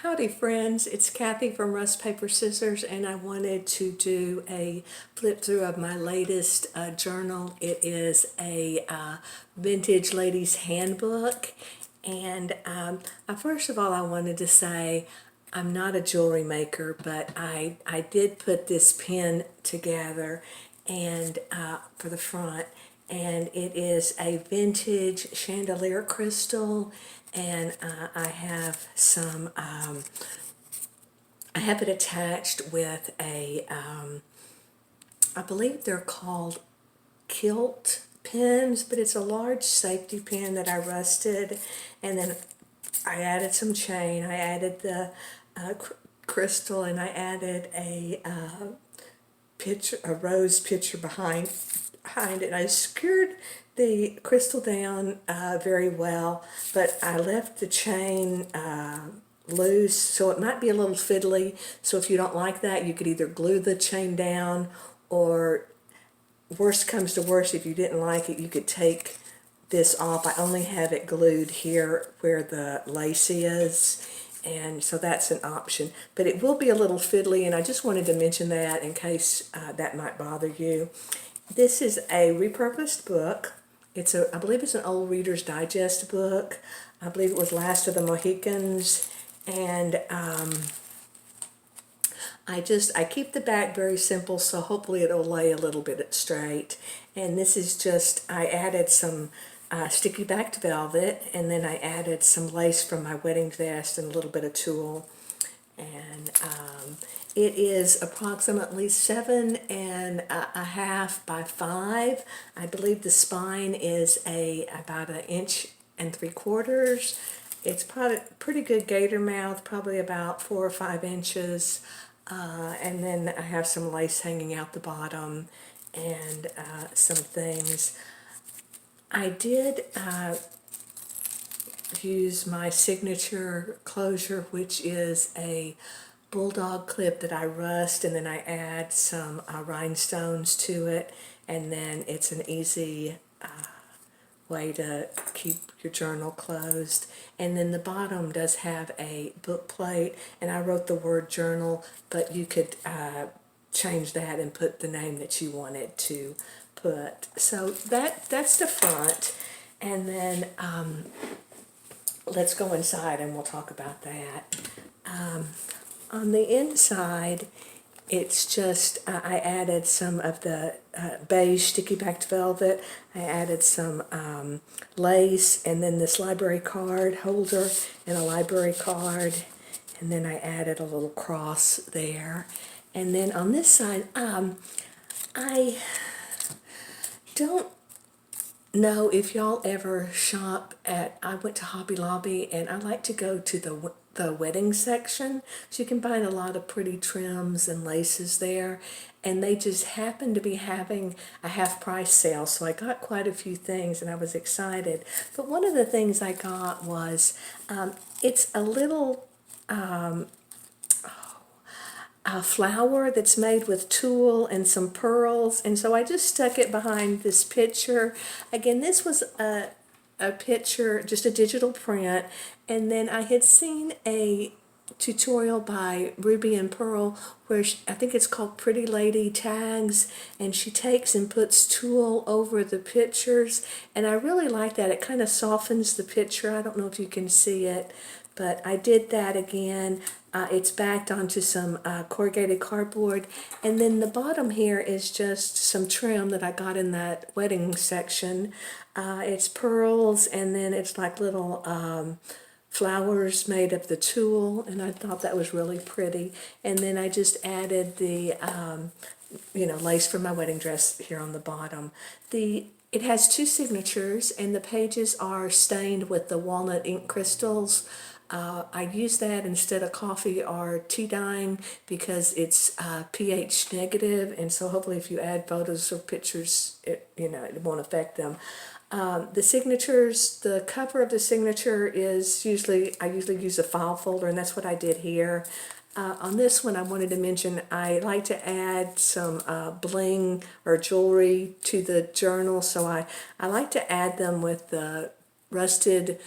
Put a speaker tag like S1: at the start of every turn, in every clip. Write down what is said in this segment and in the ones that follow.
S1: Howdy friends, it's Kathy from Rust Paper Scissors, and I wanted to do a flip through of my latest journal. It is a vintage ladies handbook, and first of all I wanted to say I'm not a jewelry maker, but I did put this pin together and for the front, and it is a vintage chandelier crystal, and I have some I have it attached with a I believe they're called kilt pins, but it's a large safety pin that I rusted, and then I added some chain. I added the crystal, and I added a rose picture behind it. I secured the crystal down very well, but I left the chain loose, so it might be a little fiddly. So if you don't like that, you could either glue the chain down, or worst comes to worst, if you didn't like it, you could take this off. I only have it glued here where the lace is, and so that's an option, but it will be a little fiddly, and I just wanted to mention that in case that might bother you. This is a repurposed book. I believe it's an old Reader's Digest book. I believe it was Last of the Mohicans, and I keep the back very simple, so hopefully it'll lay a little bit straight. And this is just, I added some sticky backed velvet, and then I added some lace from my wedding vest and a little bit of tulle. And it is approximately 7.5 by 5. I believe the spine is about 1.75 inches. It's probably pretty good gator mouth, probably about 4 or 5 inches. And then I have some lace hanging out the bottom, and some things. I did use my signature closure, which is a bulldog clip that I rust, and then I add some rhinestones to it, and then it's an easy way to keep your journal closed. And then the bottom does have a book plate, and I wrote the word journal, but you could change that and put the name that you wanted to put. So that's the front, and then let's go inside and we'll talk about that. On the inside, it's just, I added some of the beige sticky backed velvet. I added some lace, and then this library card holder and a library card. And then I added a little cross there. And then on this side, I don't know if y'all ever shop at, I went to Hobby Lobby, and I like to go to the wedding section, so you can find a lot of pretty trims and laces there, and they just happened to be having a half price sale, so I got quite a few things and I was excited. But one of the things I got was it's a little a flower that's made with tulle and some pearls, and so I just stuck it behind this picture. Again, this was a picture, just a digital print, and then I had seen a tutorial by Ruby and Pearl where I think it's called Pretty Lady Tags, and she takes and puts tulle over the pictures, and I really like that. It kind of softens the picture. I don't know if you can see it, but I did that again. It's backed onto some corrugated cardboard, and then the bottom here is just some trim that I got in that wedding section. It's pearls, and then it's like little flowers made of the tulle, and I thought that was really pretty. And then I just added the lace for my wedding dress here on the bottom. It has 2 signatures, and the pages are stained with the walnut ink crystals. I use that instead of coffee or tea dyeing because it's pH negative, and so hopefully if you add photos or pictures, it won't affect them. The signatures, the cover of the signature is I usually use a file folder, and that's what I did here. On this one, I wanted to mention I like to add some bling or jewelry to the journal, so I like to add them with the rusted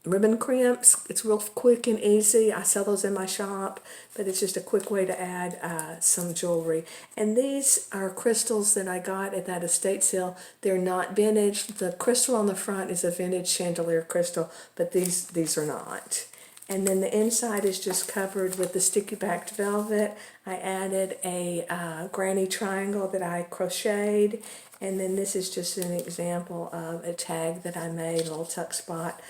S1: ribbon crimps. It's real quick and easy. I sell those in my shop, but it's just a quick way to add some jewelry. And these are crystals that I got at that estate sale. They're not vintage. The crystal on the front is a vintage chandelier crystal, but these are not. And then the inside is just covered with the sticky backed velvet. I added a granny triangle that I crocheted. And then this is just an example of a tag that I made, a little tuck spot.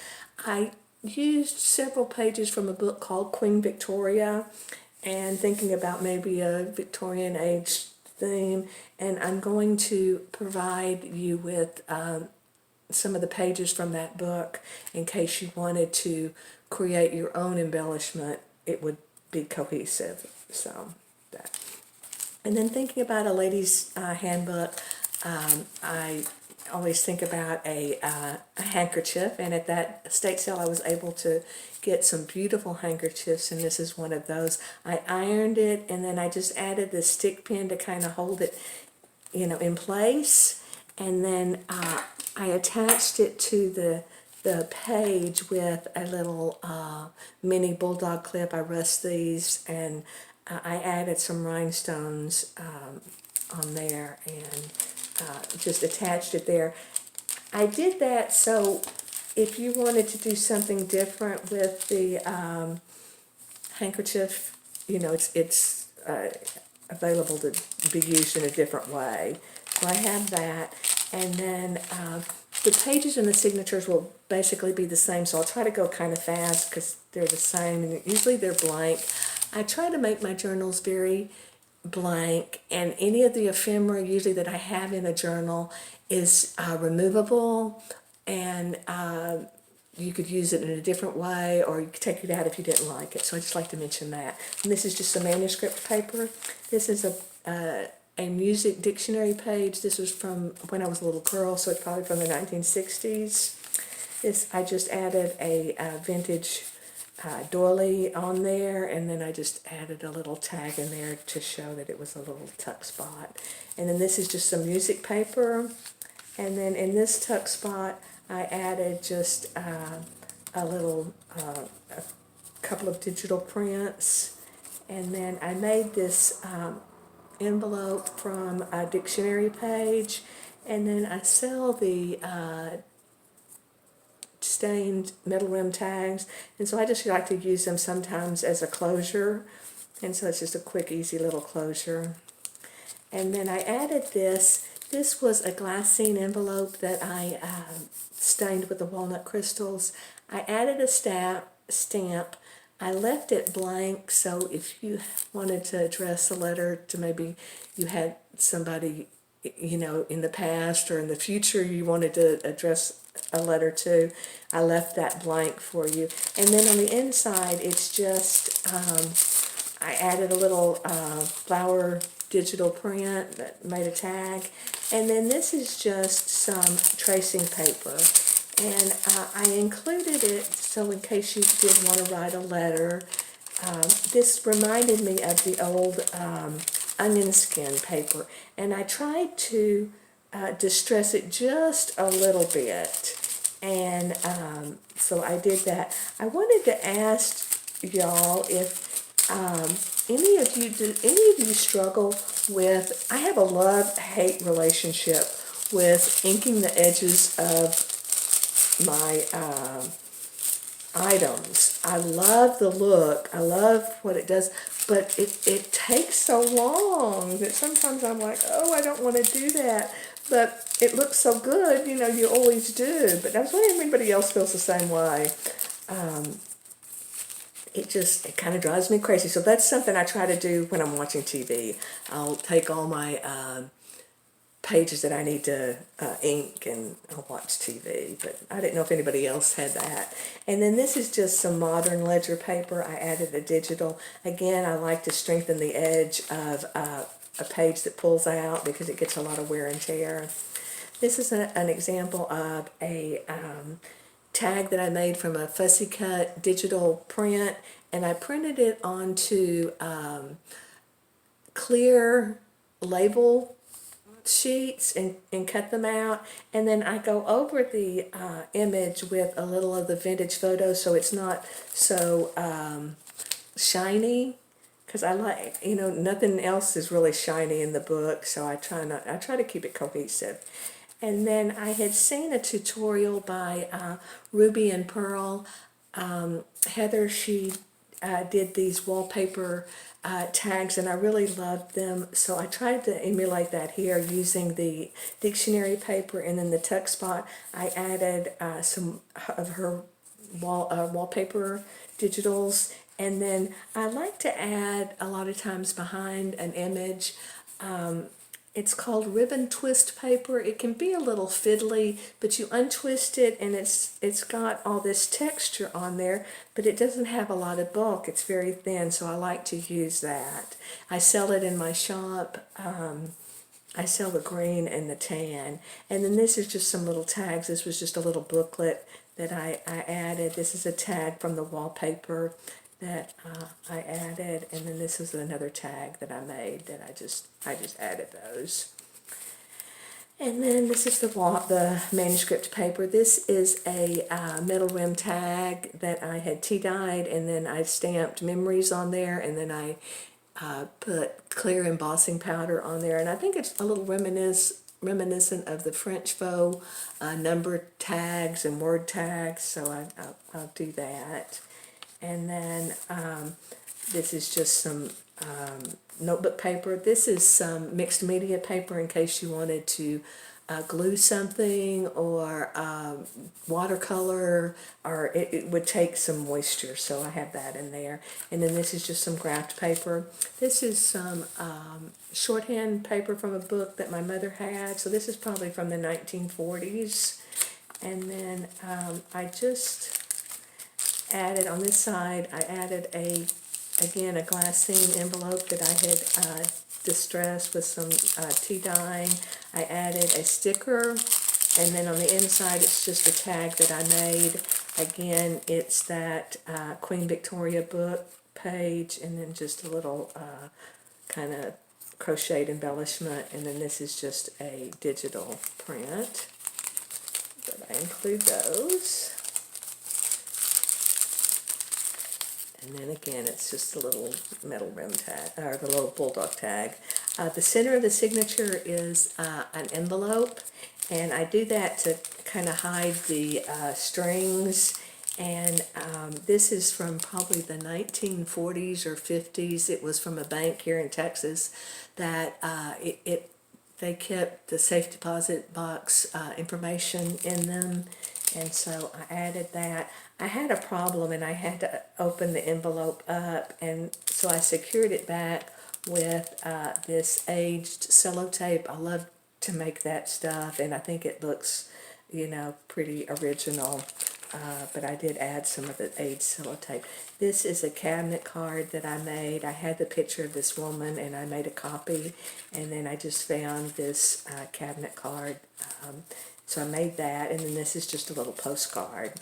S1: I used several pages from a book called Queen Victoria and thinking about maybe a Victorian age theme. And I'm going to provide you with some of the pages from that book in case you wanted to create your own embellishment. It would be cohesive. So that. And then thinking about a lady's handbook, I always think about a handkerchief, and at that estate sale I was able to get some beautiful handkerchiefs, and this is one of those. I ironed it, and then I just added the stick pin to kind of hold it, in place, and then I attached it to the page with a little mini bulldog clip. I rust these, and I added some rhinestones on there, and just attached it there. I did that so if you wanted to do something different with the handkerchief, it's available to be used in a different way. So I have that, and then the pages and the signatures will basically be the same, so I'll try to go kind of fast because they're the same, and usually they're blank. I try to make my journals very blank, and any of the ephemera usually that I have in a journal is removable, and you could use it in a different way, or you could take it out if you didn't like it. So I just like to mention that. And this is just a manuscript paper. This is a music dictionary page. This was from when I was a little girl, so it's probably from the 1960s. I just added a vintage doily on there, and then I just added a little tag in there to show that it was a little tuck spot. And then this is just some music paper, and then in this tuck spot I added just a little a couple of digital prints, and then I made this envelope from a dictionary page, and then I sell the stained metal rim tags, and so I just like to use them sometimes as a closure, and so it's just a quick easy little closure. And then I added this. This was a glassine envelope that I stained with the walnut crystals. I added a stamp. I left it blank, so if you wanted to address a letter to maybe you had somebody in the past or in the future you wanted to address a letter to, I left that blank for you. And then on the inside, it's just, I added a little flower digital print that made a tag. And then this is just some tracing paper. And I included it so in case you did want to write a letter. This reminded me of the old onion skin paper. And I tried to distress it just a little bit, and so I did that. I wanted to ask y'all if any of you struggle with, I have a love-hate relationship with inking the edges of my items. I love the look, I love what it does, but it takes so long that sometimes I'm like, oh, I don't want to do that. But it looks so good, you always do. But I was wondering if anybody else feels the same way. It kind of drives me crazy. So that's something I try to do when I'm watching TV. I'll take all my pages that I need to ink, and I'll watch TV. But I didn't know if anybody else had that. And then this is just some modern ledger paper. I added a digital. Again, I like to strengthen the edge of a page that pulls out because it gets a lot of wear and tear. This is an example of a tag that I made from a fussy cut digital print, and I printed it onto clear label sheets and cut them out, and then I go over the image with a little of the vintage photos so it's not so shiny, because I like, nothing else is really shiny in the book, so I try to keep it cohesive. And then I had seen a tutorial by Ruby and Pearl. Heather, she did these wallpaper tags, and I really loved them, so I tried to emulate that here using the dictionary paper, and then the tuck spot I added some of her wallpaper digitals. And then I like to add a lot of times behind an image, it's called ribbon twist paper. It can be a little fiddly, but you untwist it and it's got all this texture on there, but it doesn't have a lot of bulk. It's very thin, so I like to use that. I sell it in my shop. I sell the green and the tan. And then this is just some little tags. This was just a little booklet that I added. This is a tag from the wallpaper that I added, and then this is another tag that I made that I just added those. And then this is the manuscript paper. This is a metal rim tag that I had tea dyed, and then I stamped memories on there, and then I put clear embossing powder on there, and I think it's a little reminiscent of the French faux number tags and word tags, so I'll do that. And then this is just some notebook paper. This is some mixed media paper in case you wanted to glue something, or watercolor, or it would take some moisture, so I have that in there. And then this is just some graph paper. This is some shorthand paper from a book that my mother had, so this is probably from the 1940s. And then I just added on this side, I added again a glassine envelope that I had distressed with some tea dyeing. I added a sticker, and then on the inside it's just a tag that I made. Again, it's that Queen Victoria book page, and then just a little kind of crocheted embellishment, and then this is just a digital print. But I include those. And then again, it's just a little metal rim tag, or the little bulldog tag. The center of the signature is an envelope, and I do that to kind of hide the strings. And this is from probably the 1940s or 50s. It was from a bank here in Texas that they kept the safe deposit box information in them, and so I added that. I had a problem and I had to open the envelope up, and so I secured it back with this aged sellotape. I love to make that stuff, and I think it looks, pretty original. But I did add some of the aged sellotape. This is a cabinet card that I made. I had the picture of this woman, and I made a copy, and then I just found this cabinet card. So I made that, and then this is just a little postcard.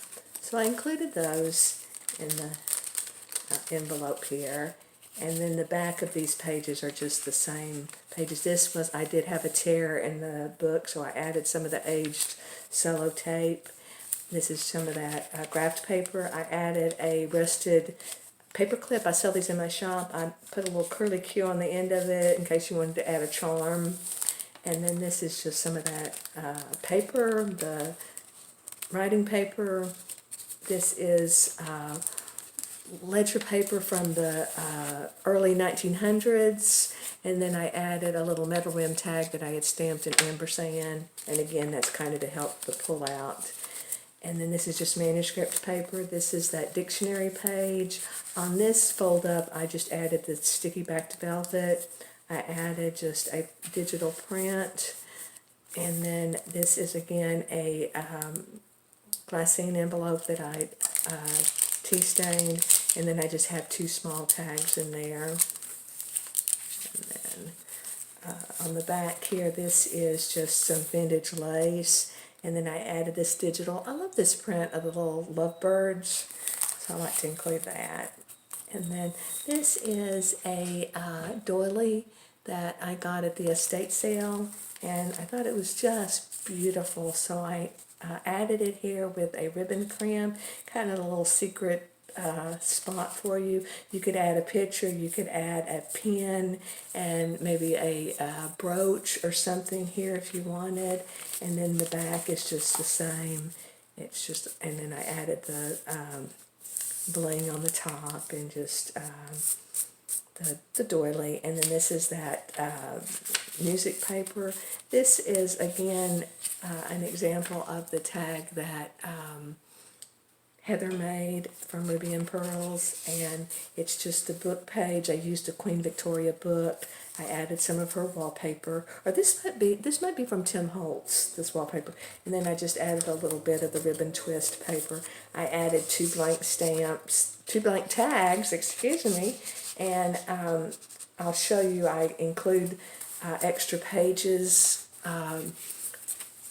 S1: So I included those in the envelope here. And then the back of these pages are just the same pages. I did have a tear in the book, so I added some of the aged sellotape. This is some of that graph paper. I added a rusted paper clip. I sell these in my shop. I put a little curly Q on the end of it in case you wanted to add a charm. And then this is just some of that paper, the writing paper. This is ledger paper from the early 1900s. And then I added a little metal rim tag that I had stamped in ampersand. And again, that's kind of to help the pull out. And then this is just manuscript paper. This is that dictionary page. On this fold up, I just added the sticky backed velvet. I added just a digital print. And then this is again a glassine envelope that I tea stained. And then I just have two small tags in there. And then on the back here, this is just some vintage lace. And then I added this digital. I love this print of the little lovebirds, so I like to include that. And then this is a doily that I got at the estate sale, and I thought it was just beautiful, so I added it here with a ribbon crimp, kind of a little secret spot for you. You could add a picture, you could add a pin, and maybe a brooch or something here if you wanted, and then the back is just the same. It's just, and then I added the bling on the top and just the doily, and then this is that music paper. This is again an example of the tag that Heather made from Ruby and Pearls, and it's just the book page. I used a Queen Victoria book. I added some of her wallpaper, or this might be from Tim Holtz, this wallpaper, and then I just added a little bit of the ribbon twist paper. I added 2 blank stamps, 2 blank tags, excuse me, and I'll show you. I include extra pages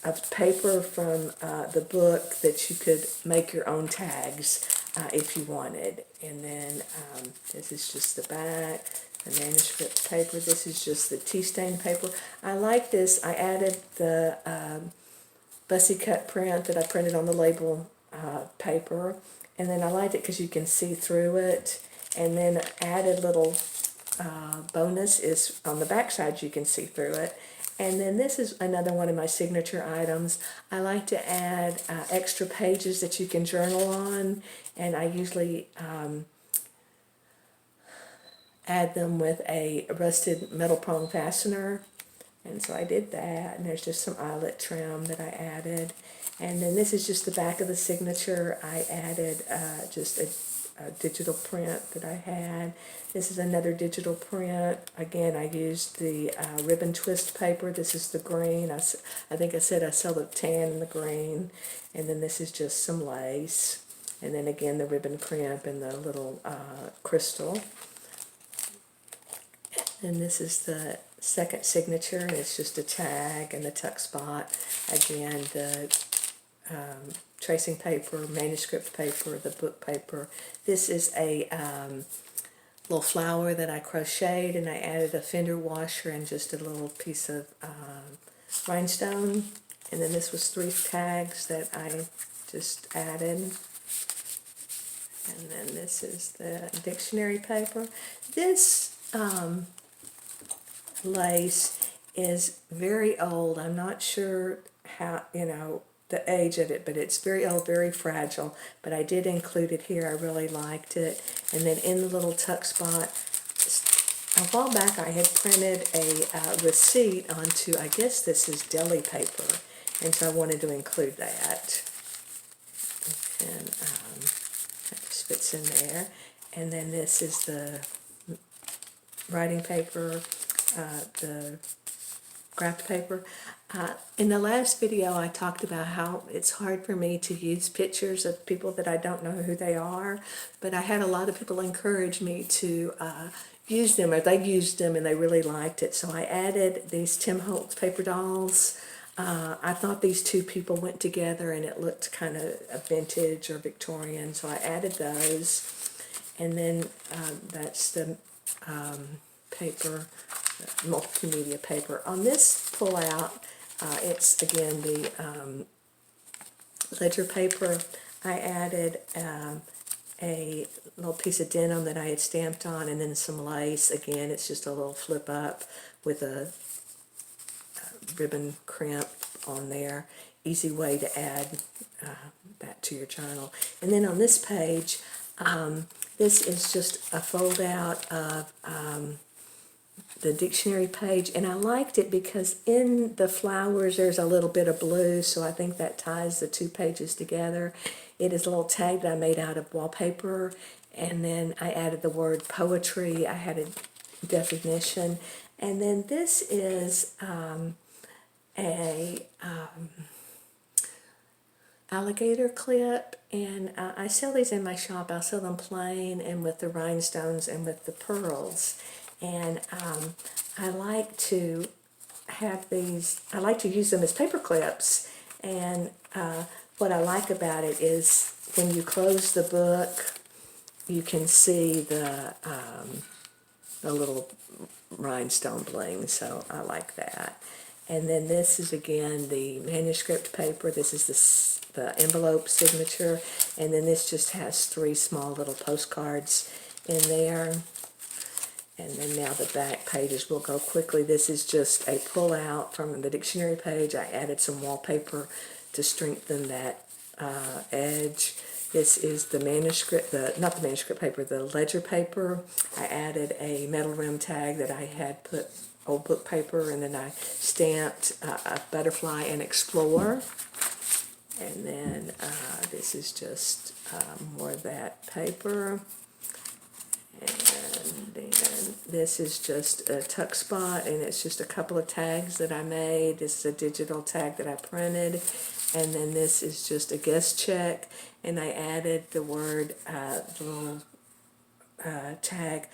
S1: of paper from the book that you could make your own tags if you wanted. And then this is just the back, the manuscript paper. This is just the tea stain paper. I like this. I added the bussy cut print that I printed on the label paper, and then I liked it because you can see through it. And then added little bonus is on the back side, you can see through it. And then this is another one of my signature items. I like to add extra pages that you can journal on, and I usually add them with a rusted metal prong fastener. And so I did that, and there's just some eyelet trim that I added. And then this is just the back of the signature. I added just a digital print that I had. This is another digital print. Again, I used the ribbon twist paper. This is the green. I think I said I sell the tan and the green. And then this is just some lace. And then again, the ribbon crimp and the little crystal. And this is the second signature, and it's just a tag and the tuck spot. Again, the tracing paper, manuscript paper, the book paper. This is a little flower that I crocheted, and I added a fender washer and just a little piece of rhinestone. And then this was 3 tags that I just added. And then this is the dictionary paper. This lace is very old. I'm not sure how, the age of it, but it's very old, very fragile. But I did include it here. I really liked it. And then in the little tuck spot, a while back I had printed a receipt onto, I guess this is deli paper, and so I wanted to include that. And that just fits in there. And then this is the writing paper, the graph paper. In the last video I talked about how it's hard for me to use pictures of people that I don't know who they are, but I had a lot of people encourage me to use them, or they used them and they really liked it. So I added these Tim Holtz paper dolls. I thought these 2 people went together and it looked kind of a vintage or Victorian, so I added those. And then that's the paper, multimedia paper. On this pull-out, it's again the ledger paper. I added a little piece of denim that I had stamped on, and then some lace. Again, it's just a little flip up with a ribbon crimp on there. Easy way to add that to your journal. And then on this page, this is just a fold out of the dictionary page, and I liked it because in the flowers there's a little bit of blue, so I think that ties the 2 pages together. It is a little tag that I made out of wallpaper, and then I added the word poetry. I had a definition, and then this is a alligator clip, and I sell these in my shop. I'll sell them plain and with the rhinestones and with the pearls. And I like to have these, I like to use them as paper clips. And what I like about it is when you close the book, you can see the a little rhinestone bling, so I like that. And then this is again the manuscript paper. This is the envelope signature, and then this just has 3 small little postcards in there. And then now the back pages will go quickly. This is just a pull out from the dictionary page. I added some wallpaper to strengthen that edge. This is the manuscript, not the manuscript paper, the ledger paper. I added a metal rim tag that I had put old book paper, and then I stamped a butterfly and explore. And then this is just more of that paper. And then this is just a tuck spot, and it's just a couple of tags that I made. This is a digital tag that I printed. And then this is just a guest check, and I added the word, the little tag,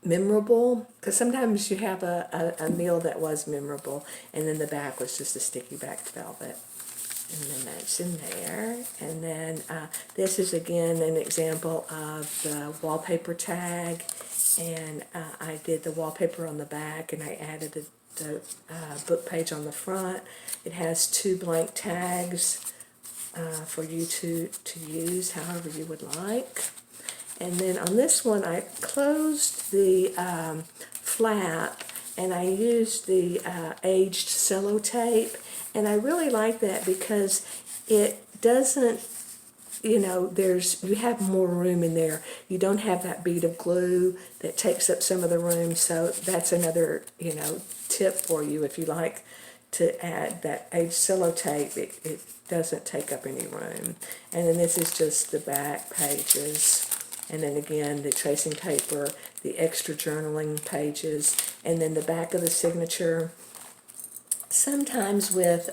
S1: memorable, because sometimes you have a meal that was memorable, and then the back was just a sticky backed velvet. And then that's in there. And then this is again an example of the wallpaper tag, and I did the wallpaper on the back, and I added the book page on the front. It has 2 blank tags for you to use however you would like. And then on this one, I closed the flap, and I used the aged sellotape, and I really like that because it doesn't, you know, you have more room in there. You don't have that bead of glue that takes up some of the room, so that's another, you know, tip for you if you like to add that aged sellotape. It doesn't take up any room. And then this is just the back pages. And then again, the tracing paper, the extra journaling pages, and then the back of the signature. Sometimes with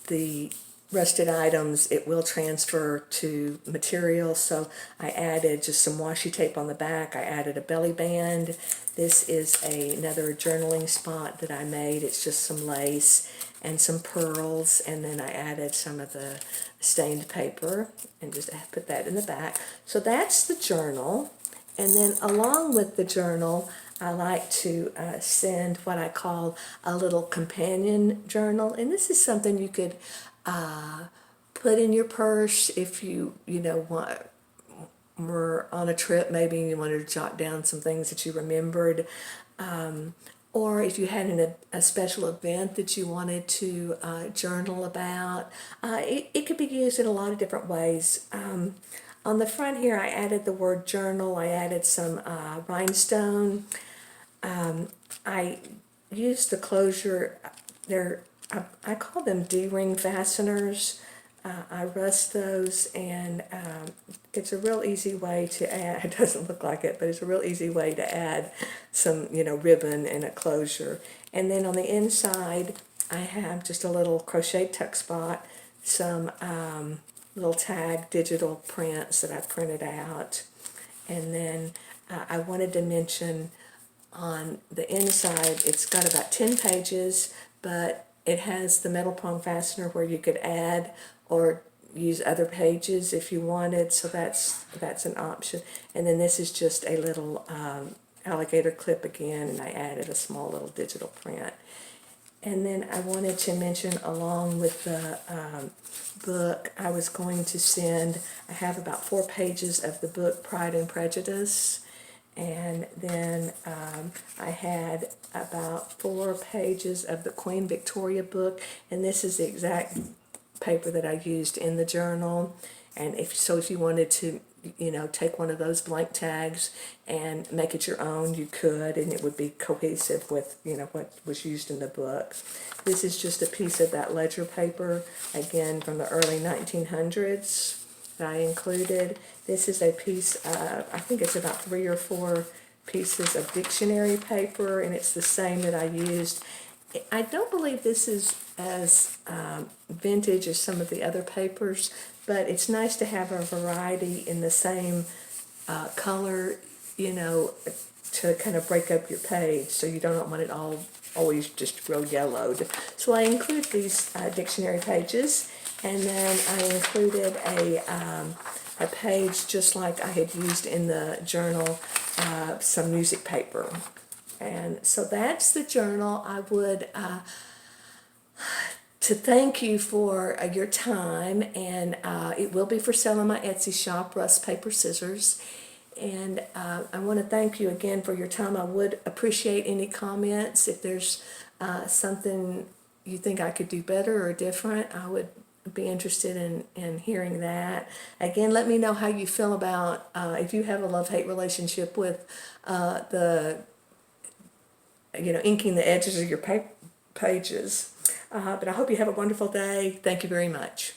S1: the rusted items, it will transfer to material, so I added just some washi tape on the back. I added a belly band. This is another journaling spot that I made. It's just some lace and some pearls, and then I added some of the stained paper and just put that in the back. So that's the journal. And then along with the journal, I like to send what I call a little companion journal, and this is something you could put in your purse if you were on a trip, maybe you wanted to jot down some things that you remembered, or if you had a special event that you wanted to journal about. It could be used in a lot of different ways. On the front here, I added the word journal. I added some rhinestone. I used the closure. I call them D-ring fasteners. I rust those, and it's a real easy way to add. It doesn't look like it, but it's a real easy way to add some, ribbon and a closure. And then on the inside, I have just a little crochet tuck spot, some little tag digital prints that I printed out, and then I wanted to mention on the inside, it's got about 10 pages, but it has the metal prong fastener where you could add or use other pages if you wanted, so that's an option. And then this is just a little alligator clip again, and I added a small little digital print. And then I wanted to mention, along with the book, I was going to send, I have about 4 pages of the book Pride and Prejudice, and then I had about 4 pages of the Queen Victoria book, and this is the exact paper that I used in the journal. And if you wanted to, take one of those blank tags and make it your own, you could, and it would be cohesive with, what was used in the book. This is just a piece of that ledger paper, again, from the early 1900s that I included. This is a piece, I think it's about 3 or 4 pieces of dictionary paper, and it's the same that I used. I don't believe this is as vintage as some of the other papers, but it's nice to have a variety in the same color, to kind of break up your page, so you don't want it all always just real yellowed. So I include these dictionary pages, and then I included a page just like I had used in the journal, some music paper. And so that's the journal. I would to thank you for your time, and it will be for sale on my Etsy shop, Rust Paper Scissors. And I want to thank you again for your time. I would appreciate any comments. If there's something you think I could do better or different, I would be interested in hearing that. Again, let me know how you feel about if you have a love-hate relationship with the inking the edges of your pages. But I hope you have a wonderful day. Thank you very much.